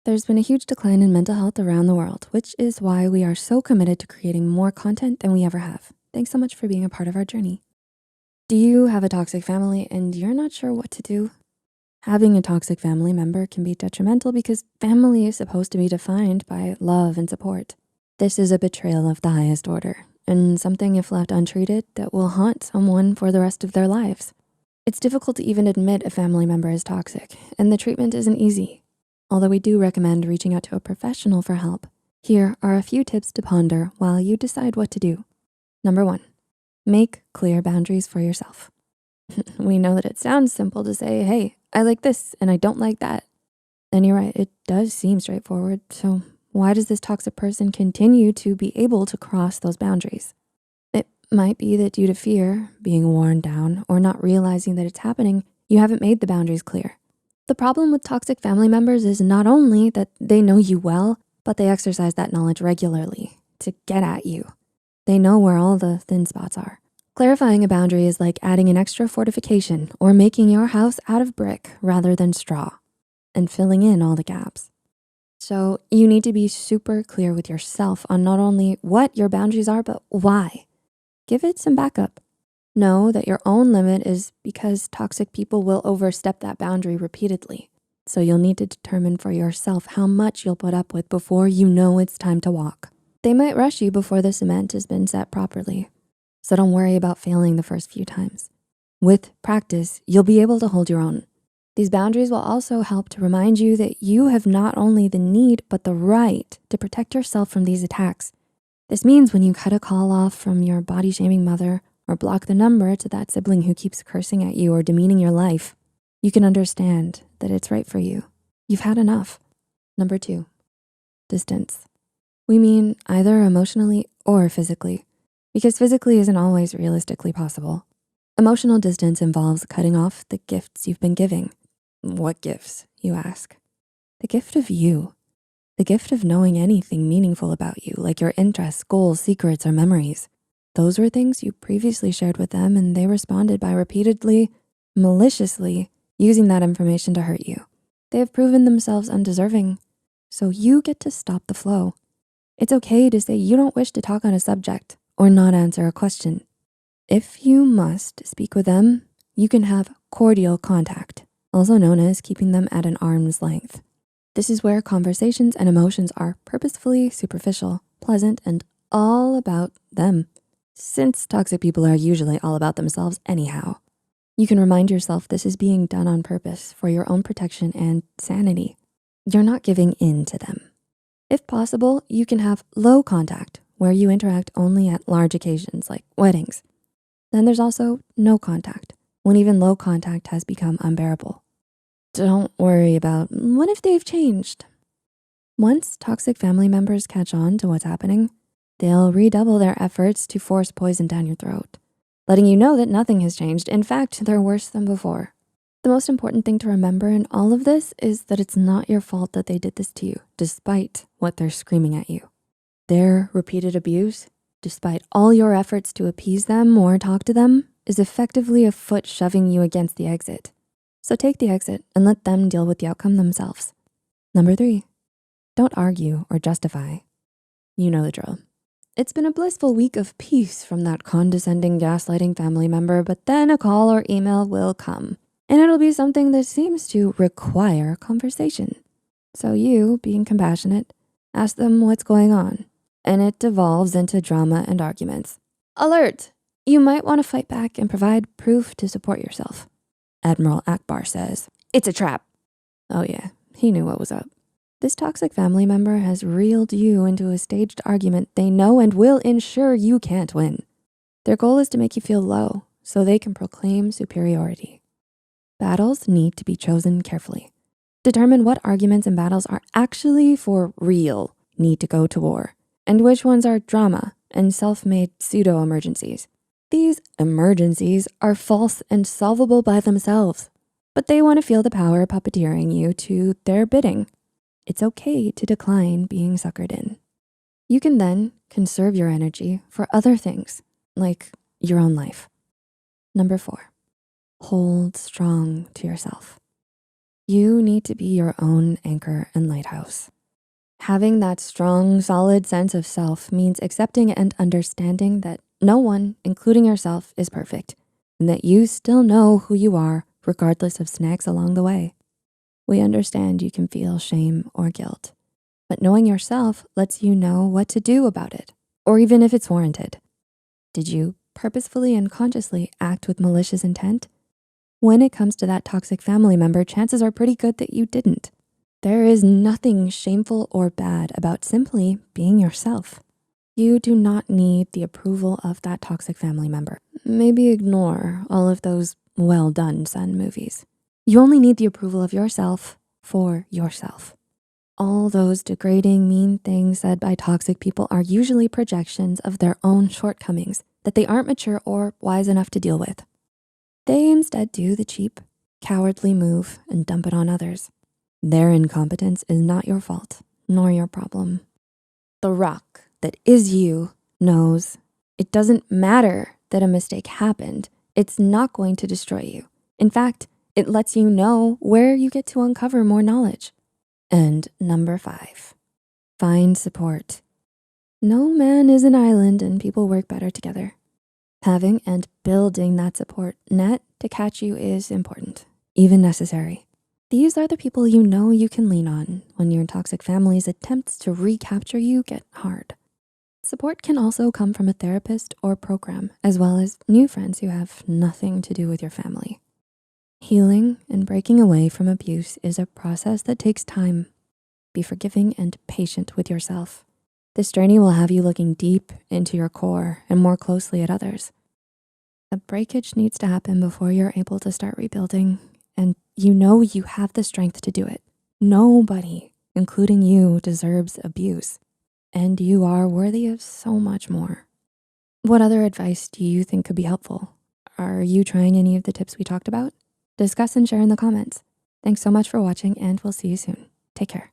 There's been a huge decline in mental health around the world, which is why we are so committed to creating more content than we ever have. Thanks so much for being a part of our journey. Do you have a toxic family and you're not sure what to do? Having a toxic family member can be detrimental because family is supposed to be defined by love and support. This is a betrayal of the highest order and something, if left untreated, that will haunt someone for the rest of their lives. It's difficult to even admit a family member is toxic, and the treatment isn't easy. Although we do recommend reaching out to a professional for help, here are a few tips to ponder while you decide what to do. Number 1, make clear boundaries for yourself. We know that it sounds simple to say, hey, I like this and I don't like that. And you're right, it does seem straightforward. So why does this toxic person continue to be able to cross those boundaries? It might be that due to fear, being worn down, or not realizing that it's happening, you haven't made the boundaries clear. The problem with toxic family members is not only that they know you well, but they exercise that knowledge regularly to get at you. They know where all the thin spots are. Clarifying a boundary is like adding an extra fortification or making your house out of brick rather than straw and filling in all the gaps. So you need to be super clear with yourself on not only what your boundaries are, but why. Give it some backup. Know that your own limit is because toxic people will overstep that boundary repeatedly. So you'll need to determine for yourself how much you'll put up with before you know it's time to walk. They might rush you before the cement has been set properly. So don't worry about failing the first few times. With practice, you'll be able to hold your own. These boundaries will also help to remind you that you have not only the need, but the right to protect yourself from these attacks. This means when you cut a call off from your body-shaming mother or block the number to that sibling who keeps cursing at you or demeaning your life, you can understand that it's right for you. You've had enough. Number 2, distance. We mean either emotionally or physically, because physically isn't always realistically possible. Emotional distance involves cutting off the gifts you've been giving. What gifts, you ask? The gift of you. The gift of knowing anything meaningful about you, like your interests, goals, secrets, or memories. Those were things you previously shared with them and they responded by repeatedly, maliciously using that information to hurt you. They have proven themselves undeserving, so you get to stop the flow. It's okay to say you don't wish to talk on a subject or not answer a question. If you must speak with them, you can have cordial contact, also known as keeping them at an arm's length. This is where conversations and emotions are purposefully superficial, pleasant, and all about them, since toxic people are usually all about themselves anyhow. You can remind yourself this is being done on purpose for your own protection and sanity. You're not giving in to them. If possible, you can have low contact, where you interact only at large occasions like weddings. Then there's also no contact, when even low contact has become unbearable. Don't worry about what if they've changed. Once toxic family members catch on to what's happening, they'll redouble their efforts to force poison down your throat, letting you know that nothing has changed. In fact, they're worse than before. The most important thing to remember in all of this is that it's not your fault that they did this to you, despite what they're screaming at you. Their repeated abuse, despite all your efforts to appease them or talk to them, is effectively a foot shoving you against the exit. So take the exit and let them deal with the outcome themselves. Number 3, don't argue or justify. You know the drill. It's been a blissful week of peace from that condescending, gaslighting family member, but then a call or email will come, and it'll be something that seems to require conversation. So you, being compassionate, ask them what's going on, and it devolves into drama and arguments. Alert! You might want to fight back and provide proof to support yourself. Admiral Akbar says, it's a trap. Oh yeah, he knew what was up. This toxic family member has reeled you into a staged argument they know and will ensure you can't win. Their goal is to make you feel low so they can proclaim superiority. Battles need to be chosen carefully. Determine what arguments and battles are actually for real need to go to war, and which ones are drama and self-made pseudo-emergencies. These emergencies are false and solvable by themselves, but they want to feel the power puppeteering you to their bidding. It's okay to decline being suckered in. You can then conserve your energy for other things, like your own life. Number 4, hold strong to yourself. You need to be your own anchor and lighthouse. Having that strong, solid sense of self means accepting and understanding that no one, including yourself, is perfect, and that you still know who you are regardless of snags along the way. We understand you can feel shame or guilt, but knowing yourself lets you know what to do about it, or even if it's warranted. Did you purposefully and consciously act with malicious intent? When it comes to that toxic family member, chances are pretty good that you didn't. There is nothing shameful or bad about simply being yourself. You do not need the approval of that toxic family member. Maybe ignore all of those well done son movies. You only need the approval of yourself for yourself. All those degrading, mean things said by toxic people are usually projections of their own shortcomings that they aren't mature or wise enough to deal with. They instead do the cheap, cowardly move and dump it on others. Their incompetence is not your fault, nor your problem. The rock that is you knows it doesn't matter that a mistake happened. It's not going to destroy you. In fact, it lets you know where you get to uncover more knowledge. And number 5, find support. No man is an island and people work better together. Having and building that support net to catch you is important, even necessary. These are the people you know you can lean on when your toxic family's attempts to recapture you get hard. Support can also come from a therapist or program, as well as new friends who have nothing to do with your family. Healing and breaking away from abuse is a process that takes time. Be forgiving and patient with yourself. This journey will have you looking deep into your core and more closely at others. A breakage needs to happen before you're able to start rebuilding, and you know you have the strength to do it. Nobody, including you, deserves abuse, and you are worthy of so much more. What other advice do you think could be helpful? Are you trying any of the tips we talked about? Discuss and share in the comments. Thanks so much for watching, and we'll see you soon. Take care.